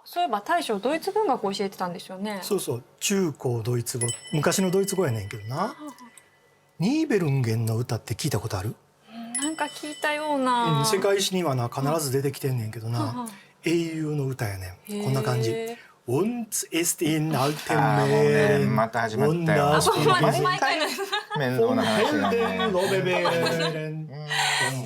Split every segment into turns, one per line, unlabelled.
そういえば大将ドイツ文学を教えてたんですよね。
そうそう、中高ドイツ語、昔のドイツ語やねんけどな。ニーベルンゲンの歌って聞いたことある？
なんか聞いたような。
世界史にはな必ず出てきてんねんけどな、英雄の歌やねん。こんな感じ。Uns ist in alten
もうね
Meeren
また始まったよ。
毎回の
面倒な話だ
Helden
ね。
Lobbeeren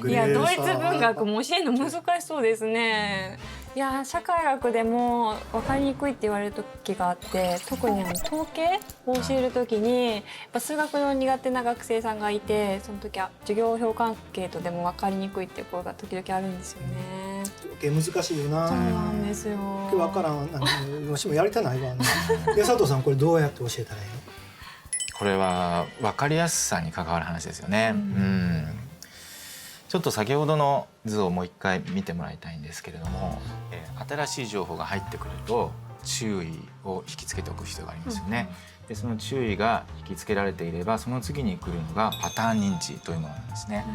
いやドイツ文学も教えるの難しそうですね。いや社会学でも分かりにくいって言われる時があって、特に統計を教える時にやっぱ数学の苦手な学生さんがいて、その時は授業表関係とでも分かりにくいっていう声が時々あるんですよね。
統計難しいよな。
そうなんですよ。
分からん。わしもやりたないわね。で佐藤さんこれどうやって教えたらいいの？
これは分かりやすさに関わる話ですよね。ちょっと先ほどの図をもう一回見てもらいたいんですけれども、新しい情報が入ってくると注意を引きつけておく必要がありますよね。でその注意が引きつけられていれば、その次に来るのがパターン認知というものなんですね。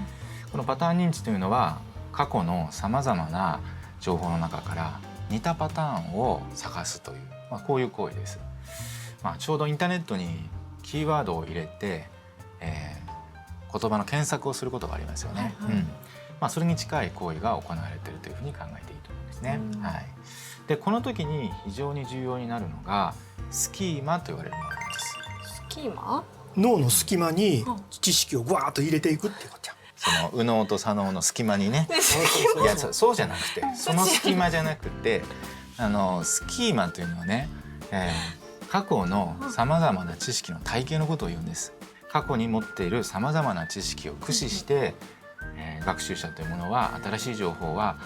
このパターン認知というのは過去のさまざまな情報の中から似たパターンを探すという、こういう行為です。ちょうどインターネットにキーワードを入れて、言葉の検索をすることがありますよね。それに近い行為が行われているというふうに考えていいと思うんですね。でこの時に非常に重要になるのがスキーマと言われるものなんです。
スキーマ？
脳の隙間に知識をぐわーっと入れていくってことや。
その右脳と左脳の隙間にね。いやそうじゃなくて、その隙間じゃなくて、スキーマというのはね、過去のさまざまな知識の体系のことを言うんです。過去に持っているさまざまな知識を駆使して、学習者というものは新しい情報は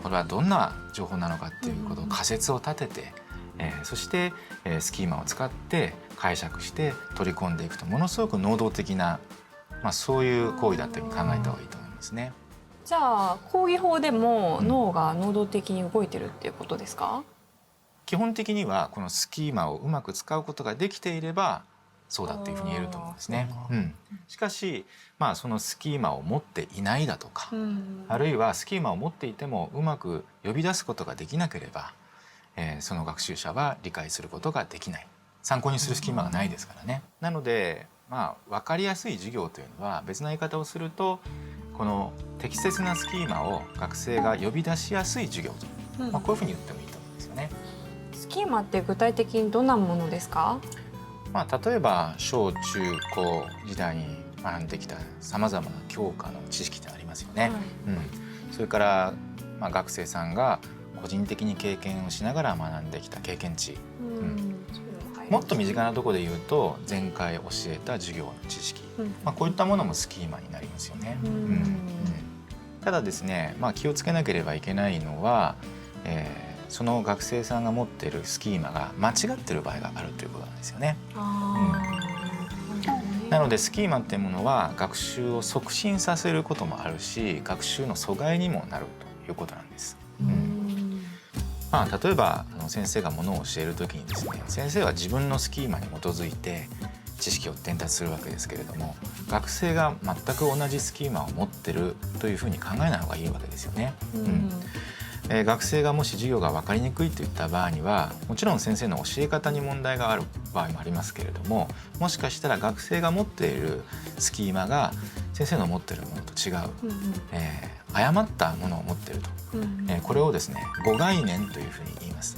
これはどんな情報なのかっていうことを仮説を立てて、そして、スキーマを使って解釈して取り込んでいくと、ものすごく能動的な、そういう行為だというふうに考えた方がいいと思いますね。
じゃあ講義法でも脳が能動的に動いてるっていうことですか？
基本的にはこのスキーマをうまく使うことができていればそうだというふうに言えると思うんですね。しかし、そのスキーマを持っていないだとか、あるいはスキーマを持っていてもうまく呼び出すことができなければ、その学習者は理解することができない。参考にするスキーマがないですからね。なので、分かりやすい授業というのは、別な言い方をするとこの適切なスキーマを学生が呼び出しやすい授業と、こういうふうに言ってもいいと思うんですよね。
スキーマって具体的にどんなものですか？
例えば小中高時代に学んできたさまざまな教科の知識ってありますよね。それから、学生さんが個人的に経験をしながら学んできた経験値、もっと身近なところで言うと前回教えた授業の知識、こういったものもスキーマになりますよね。ただですね、気をつけなければいけないのは、その学生さんが持っているスキーマが間違っている場合があるということなんですよね。なのでスキーマっていうものは学習を促進させることもあるし、学習の阻害にもなるということなんです。例えば先生がものを教える時にですね、先生は自分のスキーマに基づいて知識を伝達するわけですけれども、学生が全く同じスキーマを持ってるというふうに考えない方がいいわけですよね。学生がもし授業が分かりにくいといった場合には、もちろん先生の教え方に問題がある場合もありますけれども、もしかしたら学生が持っているスキーマが先生の持っているものと違う、誤ったものを持っていると、これをですね誤概念というふうに言います。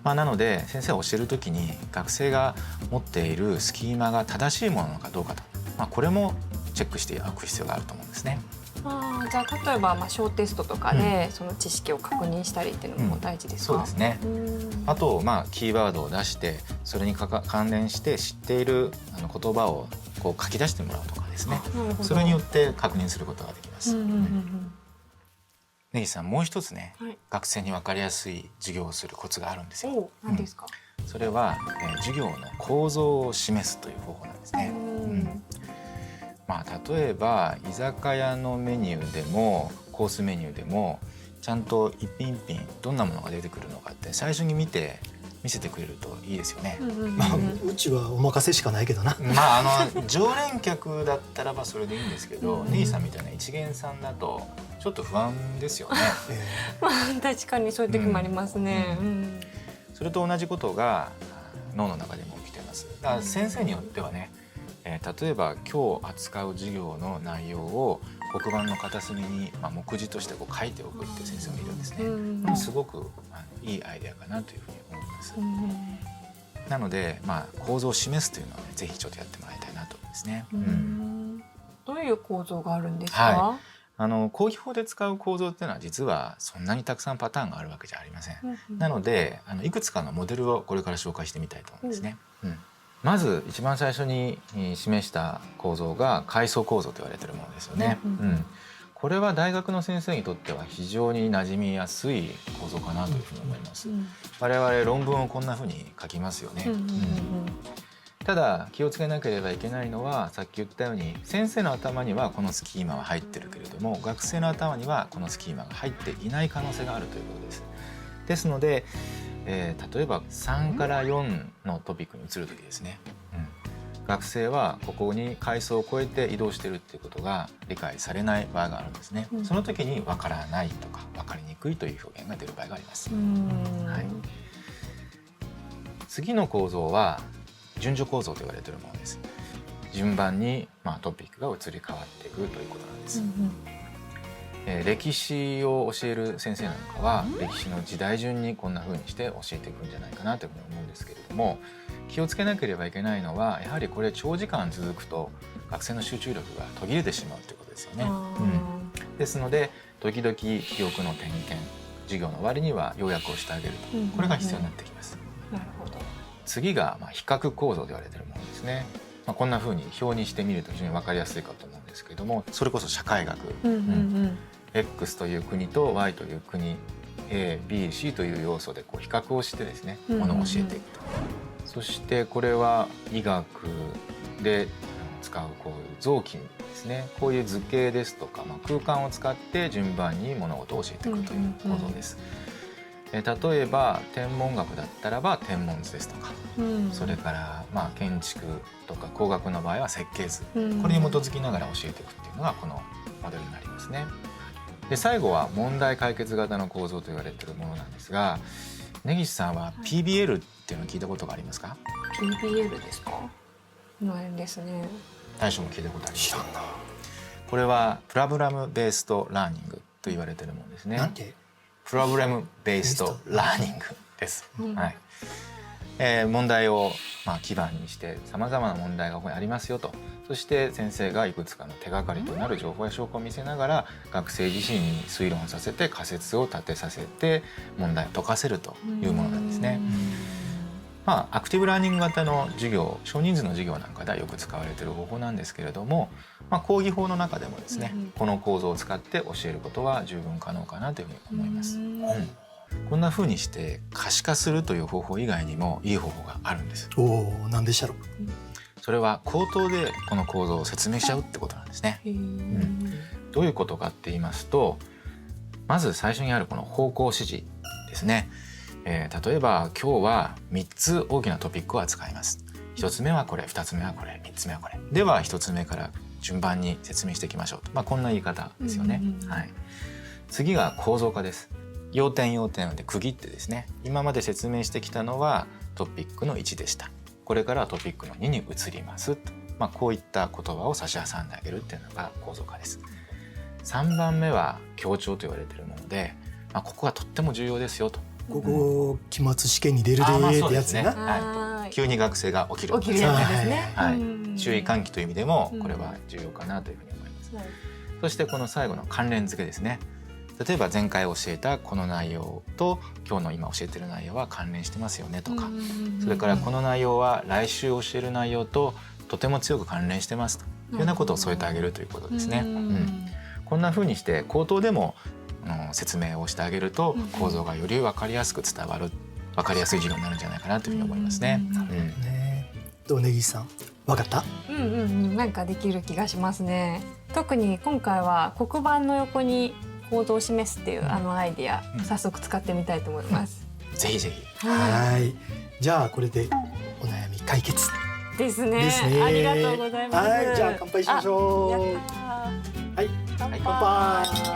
なので先生が教えるときに学生が持っているスキーマが正しいものなのかどうかと、これもチェックしておく必要があると思うんですね。
じゃあ例えば小テストとかでその知識を確認したりっていうのも大事ですか？
そうですね。あとキーワードを出してそれに関連して知っている言葉をこう書き出してもらうとかですね。それによって確認することができます。根岸さん、もう一つね、学生に分かりやすい授業をするコツがあるんですよ。
何ですか？
それは、授業の構造を示すという方法なんですね。例えば居酒屋のメニューでもコースメニューでもちゃんと一品一品どんなものが出てくるのかって最初に見て見せてくれるといいですよね。
まあうちはお任せしかないけどな。
まあ常連客だったらばそれでいいんですけど、ネギさんみたいな一元さんだとちょっと不安ですよね。
まあ確かにそういう時もありますね。
それと同じことが脳の中でも起きてます。だから先生によってはね、例えば今日扱う授業の内容を黒板の片隅に、目次としてこう書いておくっていう先生もいるんですね。すごくいいアイデアかなというふうに思います。なので、構造を示すというのは、ね、ぜひちょっとやってもらいたいなと思いますね。
どういう構造があるんですか？
講義法で使う構造っていうのは実はそんなにたくさんパターンがあるわけじゃありません。なのでいくつかのモデルをこれから紹介してみたいと思うんですね。まず一番最初に示した構造が階層構造と言われているものですよね。これは大学の先生にとっては非常に馴染みやすい構造かなというふうに思います。我々論文をこんなふうに書きますよね。ただ気をつけなければいけないのは、さっき言ったように先生の頭にはこのスキーマは入ってるけれども、学生の頭にはこのスキーマが入っていない可能性があるということです。ですので、例えば3から4のトピックに移る時ですね、学生はここに階層を越えて移動しているっていうことが理解されない場合があるんですね。その時に分からないとか分かりにくいという表現が出る場合があります。次の構造は順序構造と言われているものです。順番にトピックが移り変わっていくということなんです。歴史を教える先生なんかは歴史の時代順にこんな風にして教えていくんじゃないかなというふうに思うんですけれども、気をつけなければいけないのはやはりこれ長時間続くと学生の集中力が途切れてしまうということですよね。ですので時々記憶の点検、授業の終わりには要約をしてあげると、これが必要になってきます。
なるほど。
次が比較構造と言われているものですね。こんな風に表にしてみると非常に分かりやすいかと思うんですけれども、それこそ社会学、X という国と Y という国、A、B、C という要素で比較をしてですね、ものを教えていくと。そしてこれは医学で使うこういう臓器ですね、こういう図形ですとか、空間を使って順番に物事を教えていくという構造です。例えば天文学だったらば天文図ですとか、それから建築とか工学の場合は設計図、これに基づきながら教えていくっていうのがこのモデルになりますね。で最後は問題解決型の構造と言われているものなんですが、根岸さんは PBL っていうのを聞いたことがありますか？
PBL ですか？ないですね。
大将も聞いたことあります？
知らんな。
これはプログラムベースドラーニングと言われているものですね。
なんて？
プログラムベースドラーニングです。問題を基盤にしてさまざまな問題がここにありますよと、そして先生がいくつかの手がかりとなる情報や証拠を見せながら学生自身に推論させて仮説を立てさせて問題を解かせるというものなんですね。アクティブラーニング型の授業、少人数の授業なんかではよく使われている方法なんですけれども、講義法の中でもですね、この構造を使って教えることは十分可能かなというふうに思います。こんな風にして可視化するという方法以外にもいい方法があるんです。
何でしたろう？
それは口頭でこの構造を説明しちゃうってことなんですね。どういうことかって言いますと、まず最初にあるこの方向指示ですね。例えば今日は3つ大きなトピックを扱います。1つ目はこれ、2つ目はこれ、3つ目はこれ。では1つ目から順番に説明していきましょうと。こんな言い方ですよね。次が構造化です。要点要点で区切ってですね、今まで説明してきたのはトピックの1でした。これからトピックの2に移りますと。こういった言葉を差し挟んであげるっていうのが構造化です。3番目は強調と言われているもので、ここがとっても重要ですよと。
ここ期末試験に出るでーってやつな。
急に学生が起きる
やつですね。
注意喚起という意味でもこれは重要かなというふうに思います。そしてこの最後の関連付けですね。例えば前回教えたこの内容と今日の今教えている内容は関連してますよねとか、それからこの内容は来週教える内容ととても強く関連してますというようなことを添えてあげるということですね。こんなふうにして口頭でも説明をしてあげると構造がより分かりやすく伝わる、分かりやすい授業になるんじゃないかなというふうに思いますね。
どう根岸さん、分かった？
なんかできる気がしますね。特に今回は黒板の横に構造を示すっていうアイディア、早速使ってみたいと思います。
ぜひぜひ。
はい。じゃあこれでお悩み解決
ですね。
ですね。
ありがとうございます。
はい、じゃあ乾杯しましょう。
あやったー
はい、
乾杯。
乾杯。